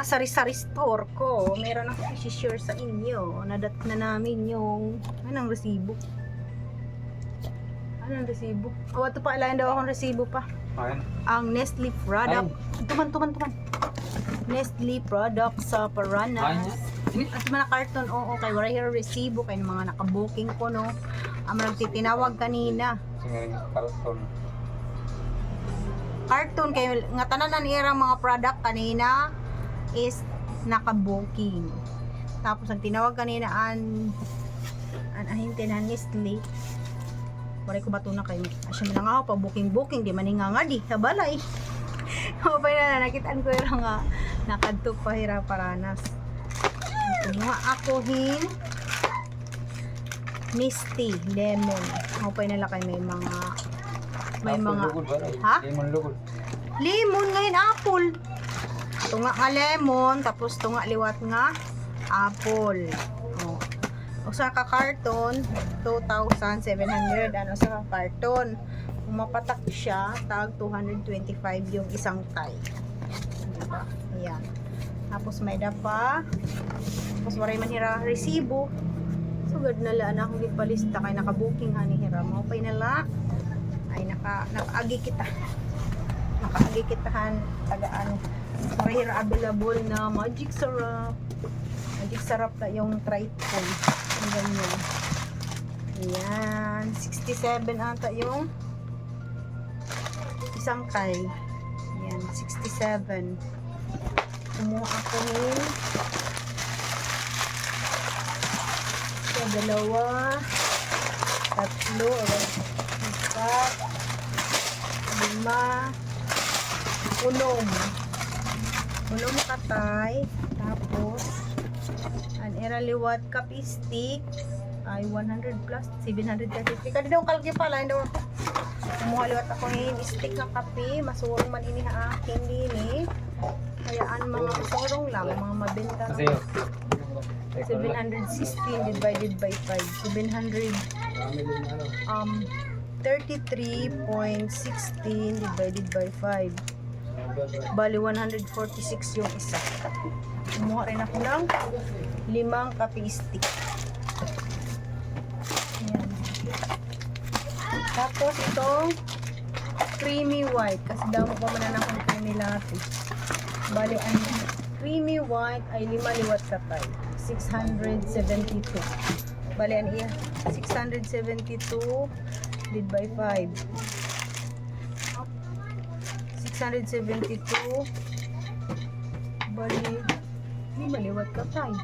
kasari-sari store ko. Meron akong i-share sa inyo. Nadat na namin yung anong resibo. Anong resibo? Oh, ito pa, alayan daw akong resibo pa. Ayan. Ang Nestle product. Tuman. Nestle product sa Paranas. At mga karton, oo, kay wala hero resibo, kay mga nakabooking ko, no. Ang nagtitinawag kanina. Sige, karton. Cartoon kay nga tanan na nirang mga product kanina is naka-booking. Tapos ang tinawag kanina an ahinte na Nestle. Wala ko bato na kayo. Asya man nga pa booking di maninga nga di balay. Hopay na nakitaan ko yung nga nakadto pa hira Paranas. Ito nga ako Misty lemon. Hopay na lakay may mga ha? Lemon lugod. Lemon ngayon apple. Ito nga lemon, tapos ito nga liwat nga apple. Oh. O sa ka-carton, 2,700 ano sa ka-carton. Kung mapatak siya, tag 225 yung isang tie. Diba? Ayan. Tapos may dapa. Tapos waray man hira resibo. Sugad na laan akong ipalista kay naka-booking ani hira. Maupay na la. Ay nakaagi kitahan tagaan para available na magic syrup na yung Triton yung ganyan. Ayan 67 ata yung isang kay. Ayan 67. Kumuha ako sa dalawa tatlo apat, lima, ulong katay, tapos an era liwat kape stick ay 100 plus 733 kada daw kalki pala daw ako kumuha liwat ako ng stick ng kape masurong man ini ha akin dini kayaan mga masurong lang mga mabenta na 716 divided by 5 33.16 divided by 5 bali 146 yung isa. Kumuha rin ako ng 5 kape stick. Ayan. Tapos itong creamy white kasi daw mo pa manan akong creamy latte. Bali ang creamy white ay 5 liwat katay 672. Bali ang iya 672 divided by 5 672 bali maliwat ka tayo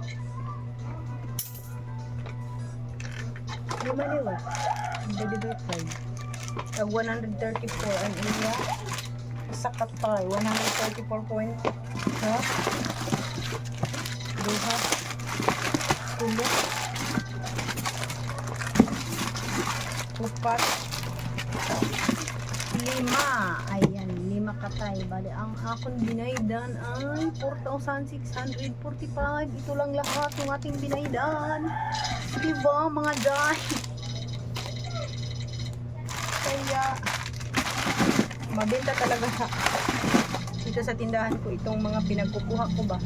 5 liwat divided by 5 tag 134 ang iya isa ka tayo 134 point ha duha tulo upat, 5. Ayan, 5 katay. Bali, ang akong binaydan ay 4,645. Ito lang lahat yung ating binaydan. Diba, mga day? Kaya, mabenta talaga dito sa tindahan ko itong mga pinagkukuha ko ba.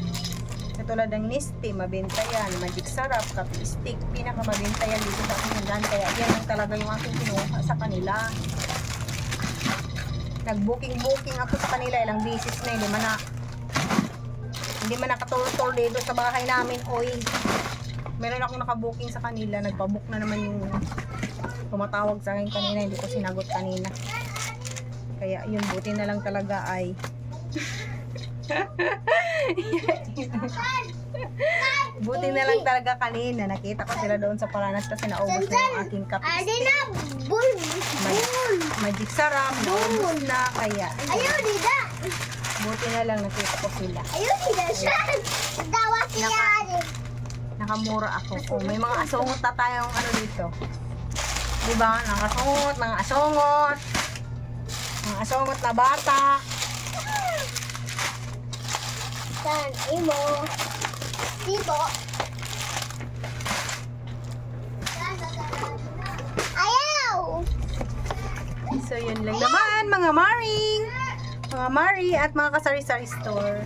Katulad ng Nestle, mabenta yan. Magic syrup, kape stick, pinakamabenta yan dito sa aking tindahan. Kaya yan ang talaga yung aking kinuha sa kanila. Nag-booking ako sa kanila. Ilang beses na, hindi man nakatulog dito sa bahay namin. Oy, meron akong nakabooking sa kanila. Nagpabook na naman yung tumatawag sa akin kanina. Hindi ko sinagot kanina. Kaya yun, buti na lang talaga ay buti na lang talaga kanina nakita ko sila doon sa Paranas kasi naubos na yung aking kape stick. Magic syrup naubos na kaya buti na lang nakita ko sila. Nakamura ako. Oh, may mga asongot na tayong ano dito, diba? Mga asongot na bata. San imo sibo ayaw. So yun lang naman mga Mari at mga kasari-sari store.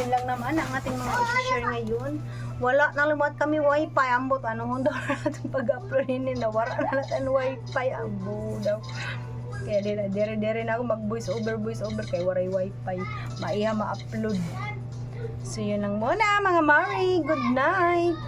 yun lang naman ang ating mga i-share ngayon. Wala na lumot kami wifi. Ambot, ano hong daw natin pag-upload yun na wala na natin wifi. Ambo daw. Kaya dire na ako mag voice over kay waray wifi. Maiha ma-upload. So yun lang muna mga Mari. Good night.